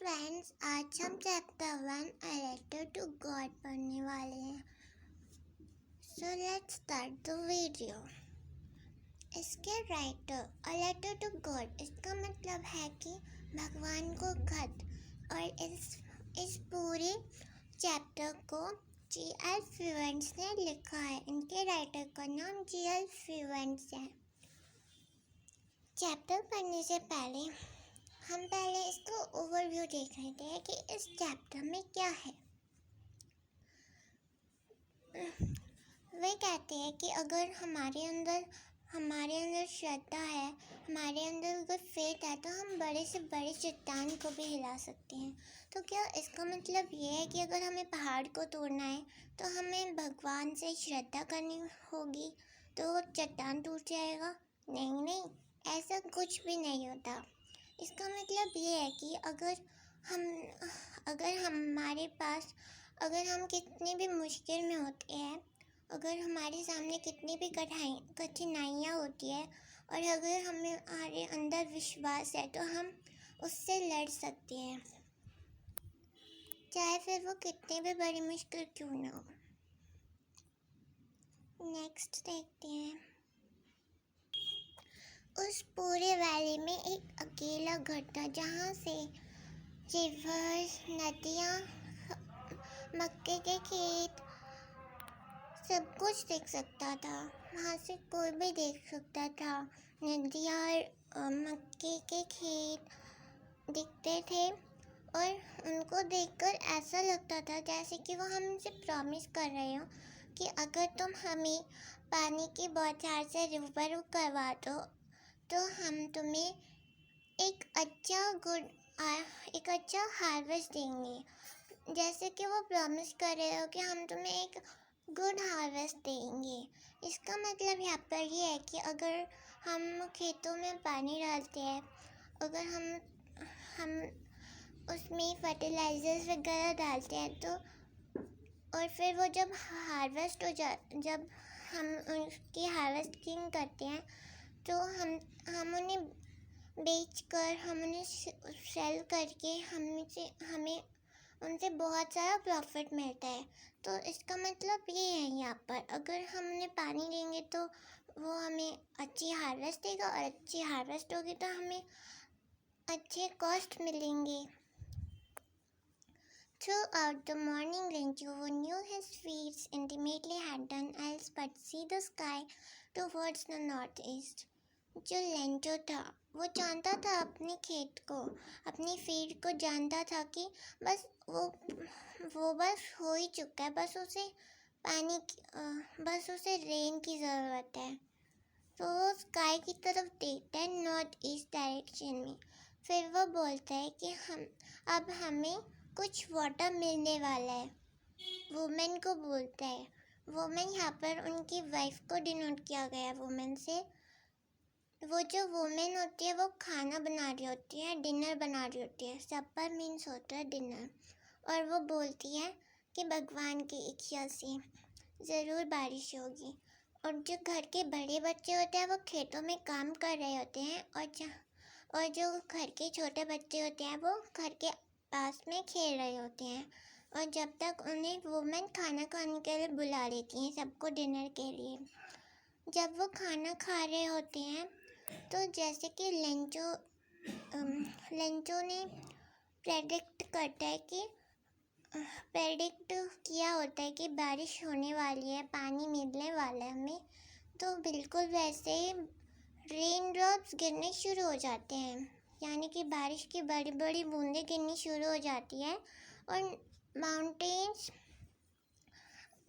Friends, आज हम chapter 1 a letter to God पढ़ने वाले हैं। So let's start the video. इसके writer a letter to God, इसका मतलब है कि भगवान को खत। और इस पूरे चैप्टर को जी.एल. फ्यूएंस ने लिखा है। इनके राइटर का नाम जी.एल. फ्यूएंस है। चैप्टर पढ़ने से पहले हम इसको ओवरव्यू देख लेते हैं कि इस चैप्टर में क्या है। वे कहते हैं कि अगर हमारे अंदर श्रद्धा है, हमारे अंदर अगर फेथ है, तो हम बड़े से बड़े चट्टान को भी हिला सकते हैं। तो क्या इसका मतलब ये है कि अगर हमें पहाड़ को तोड़ना है तो हमें भगवान से श्रद्धा करनी होगी तो चट्टान टूट जाएगा? नहीं, ऐसा कुछ भी नहीं होता। इसका मतलब ये है कि अगर हम कितनी भी मुश्किल में होते हैं, अगर हमारे सामने कितनी भी कठिनाइयाँ होती है और अगर हमारे अंदर विश्वास है तो हम उससे लड़ सकते हैं, चाहे फिर वो कितनी भी बड़ी मुश्किल क्यों ना हो। नेक्स्ट देखते हैं। उस पूरे वैली में एक अकेला घर था जहाँ से रिवर्स, नदियाँ, मक्के के खेत, सब कुछ देख सकता था। वहाँ से कोई भी देख सकता था। नदियाँ, मक्के के खेत दिखते थे और उनको देखकर ऐसा लगता था जैसे कि वो हमसे प्रॉमिस कर रहे हो कि अगर तुम हमें पानी की बौछार से रूबरू करवा दो तो हम तुम्हें एक अच्छा हार्वेस्ट देंगे। जैसे कि वो प्रॉमिस कर रहे हो कि हम तुम्हें एक गुड हार्वेस्ट देंगे। इसका मतलब यहाँ पर ये है कि अगर हम खेतों में पानी डालते हैं, अगर हम उसमें फर्टिलाइजर्स वगैरह डालते हैं तो और फिर वो जब हम उसकी हार्वेस्टिंग करते हैं तो हम उन्हें बेचकर, हम उन्हें सेल करके हमें उनसे बहुत सारा प्रॉफिट मिलता है। तो इसका मतलब ये है यहाँ पर अगर हम उन्हें पानी देंगे तो वो हमें अच्छी हार्वेस्ट देगा और अच्छी हार्वेस्ट होगी तो हमें अच्छे कॉस्ट मिलेंगे। Throughout the morning, Lencho, who knew his feet intimately, had done else but see the sky towards the northeast. जो लेंचो था वो जानता था अपने खेत को, अपनी फील्ड को जानता था कि बस वो बस हो ही चुका है, बस उसे रेन की ज़रूरत है। तो वो स्काई की तरफ देखता है, नॉर्थ ईस्ट डायरेक्शन में। फिर वो बोलता है कि अब हमें कुछ वाटर मिलने वाला है। वुमेन को बोलता है। वुमेन यहाँ पर उनकी वाइफ को डिनोट किया गया। वुमेन से वो जो वुमेन होती है वो खाना बना रही होती है, डिनर बना रही होती है। सपर मीन्स होता है डिनर। और वो बोलती है कि भगवान की इच्छा से ज़रूर बारिश होगी। और जो घर के बड़े बच्चे होते हैं वो खेतों में काम कर रहे होते हैं और जो घर के छोटे बच्चे होते हैं वो घर के पास में खेल रहे होते हैं। और जब तक उन्हें वुमेन खाना खाने के लिए बुला लेती हैं, सबको डिनर के लिए। जब वो खाना खा रहे होते हैं तो जैसे कि लेंचो ने प्रेडिक्ट किया होता है कि बारिश होने वाली है, पानी मिलने वाला है हमें, तो बिल्कुल वैसे ही रेन ड्रॉप्स गिरने शुरू हो जाते हैं, यानी कि बारिश की बड़ी बड़ी बूंदें गिरनी शुरू हो जाती है। और माउंटेन्स,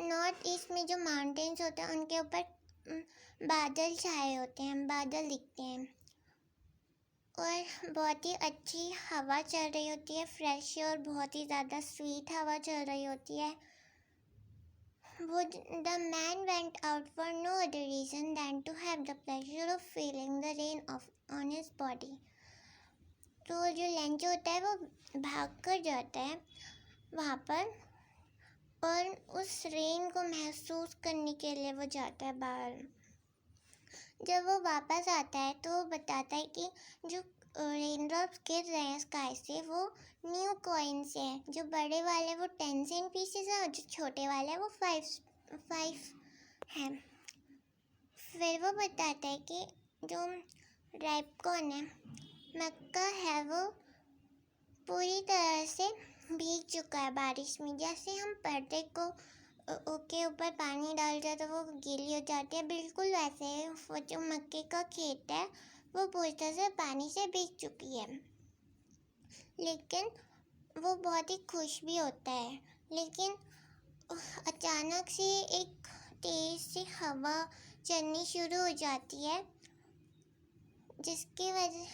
नॉर्थ ईस्ट में जो माउंटेन्स होते हैं उनके ऊपर बादल छाए होते हैं, बादल दिखते हैं और बहुत ही अच्छी हवा चल रही होती है, फ्रेश और बहुत ही ज़्यादा स्वीट हवा चल रही होती है। The man went out for no other reason than to have the pleasure of feeling the rain on his body. तो जो लेंचो होता है वो भाग कर जाता है वहाँ पर और उस रेन को महसूस करने के लिए वो जाता है बाहर। जब वो वापस आता है तो वो बताता है कि जो रेन ड्रॉप्स गिर रहे हैं स्काई से वो न्यू कॉइन्स हैं। जो बड़े वाले वो 10 सेंट पीसेस हैं और जो छोटे वाले वो 5 हैं। फिर वो बताता है कि जो रैपकॉर्न है, मक्का है, वो पूरी तरह से भीग चुका है बारिश में। जैसे हम पर्दे को के ऊपर पानी डालते हैं तो वो गीली हो जाती है, बिल्कुल वैसे वो जो मक्के का खेत है वो पूरी तरह से पानी से भीग चुकी है। लेकिन वो बहुत ही खुश भी होता है। लेकिन अचानक से एक तेज सी हवा चलनी शुरू हो जाती है, जिसकी वजह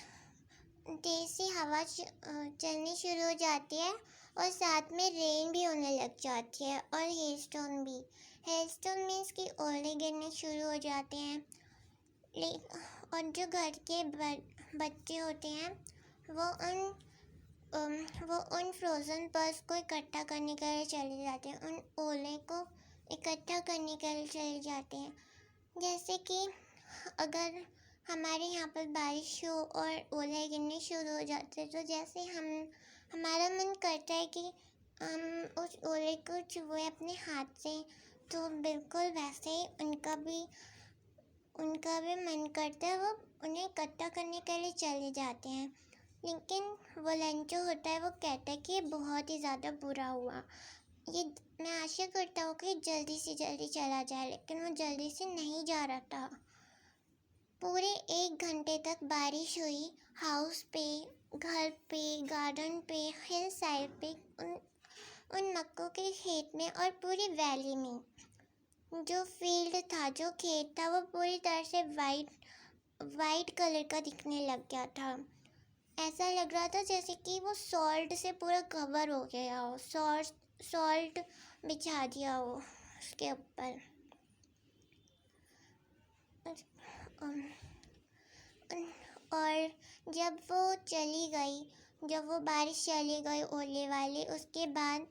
तेज सी हवा चलनी शुरू हो जाती है और साथ में रेन भी होने लग जाती है और हेलस्टोन भी। हेलस्टोन मीन्स कि ओले गिरने शुरू हो जाते हैं। और जो घर के बच्चे होते हैं वो उन फ्रोज़न पर्स को इकट्ठा करने के लिए चले जाते हैं, उन ओले को इकट्ठा करने के लिए चले जाते हैं। जैसे कि अगर हमारे यहाँ पर बारिश हो और ओले गिरने शुरू हो जाते हैं तो जैसे हमारा मन करता है कि हम उस ओले को छुए अपने हाथ से, तो बिल्कुल वैसे ही उनका भी मन करता है, वो उन्हें इकट्ठा करने के लिए चले जाते हैं। लेकिन वो लंचो होता है, वो कहता है कि ये बहुत ही ज़्यादा बुरा हुआ, ये मैं आशा करता हूँ कि जल्दी से जल्दी चला जाए। लेकिन वो जल्दी से नहीं जा रहा था। पूरे 1 घंटे तक बारिश हुई, हाउस पे, घर पे, गार्डन पे, हिल साइड पे, उन मक्कों के खेत में और पूरी वैली में। जो फील्ड था, जो खेत था, वो पूरी तरह से वाइट कलर का दिखने लग गया था। ऐसा लग रहा था जैसे कि वो सॉल्ट से पूरा कवर हो गया हो, सॉल्ट बिछा दिया हो उसके ऊपर। और जब वो बारिश चली गई ओले वाली, उसके बाद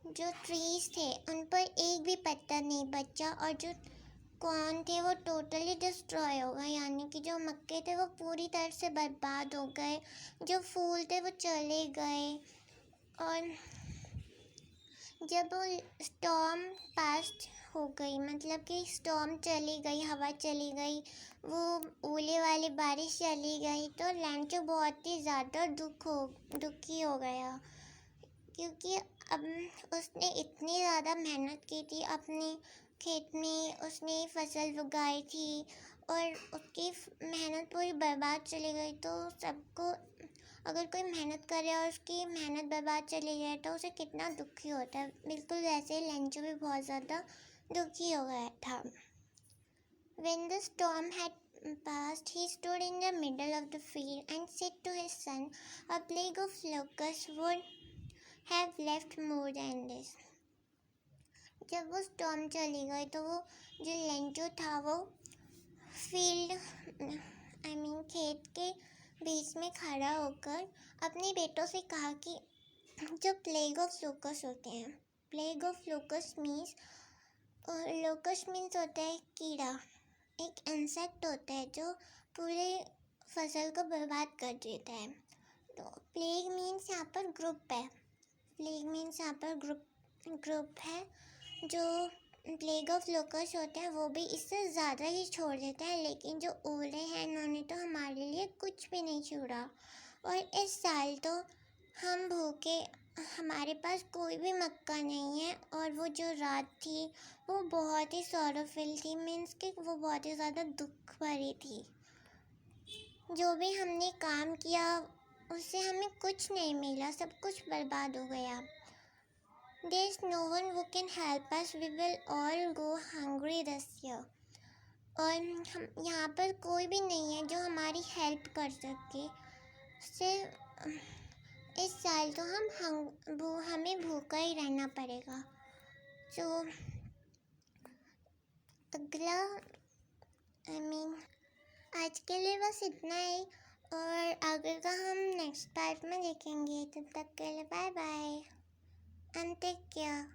जो ट्रीज थे उन पर एक भी पत्ता नहीं बचा और जो कॉर्न थे वो टोटली डिस्ट्रॉय हो गए, यानी कि जो मक्के थे वो पूरी तरह से बर्बाद हो गए, जो फूल थे वो चले गए। और जब वो स्टॉर्म पास्ट हो गई, मतलब कि स्टॉर्म चली गई, हवा चली गई, वो ओले वाली बारिश चली गई, तो लैंचो बहुत ही ज़्यादा दुखी हो गया, क्योंकि अब उसने इतनी ज़्यादा मेहनत की थी अपने खेत में, उसने फसल उगाई थी और उसकी मेहनत पूरी बर्बाद चली गई। तो सबको, अगर कोई मेहनत करे और उसकी मेहनत बर्बाद चली जाए तो उसे कितना दुखी होता है। बिल्कुल वैसे ही लंचो भी बहुत ज़्यादा दुखी हो गया था। When the storm had passed, he stood in the middle of the field and said to his son, "A plague of locusts would have left more than this." जब वो स्टॉर्म चली गई तो वो जो लंचो था वो खेत के बीच में खड़ा होकर अपने बेटों से कहा कि जो प्लेग ऑफ लोकस्ट होते हैं, प्लेग ऑफ लोकस्ट मीन्स होता है कीड़ा, एक इंसेक्ट होता है जो पूरे फसल को बर्बाद कर देता है। तो प्लेग मीन्स यहाँ पर ग्रुप है, ग्रुप है। जो प्लेग ऑफ लोकस्ट होते हैं वो भी इससे ज़्यादा ही छोड़ देते हैं, लेकिन जो ओले हैं इन्होंने तो हमारे लिए कुछ भी नहीं छोड़ा। और इस साल तो हम भूखे, हमारे पास कोई भी मक्का नहीं है। और वो जो रात थी वो बहुत ही सॉरोफुल थी, मीन्स कि वो बहुत ही ज़्यादा दुख भरी थी। जो भी हमने काम किया उससे हमें कुछ नहीं मिला, सब कुछ बर्बाद हो गया। There's no one who can help us. We will all go hungry this year. और हम यहाँ पर कोई भी नहीं है जो हमारी हेल्प कर सके। इस साल तो हमें भूखा ही रहना पड़ेगा। तो अगला आज के लिए बस इतना ही, और आगे का हम नेक्स्ट पार्ट में देखेंगे। तब तक के लिए bye bye and take care.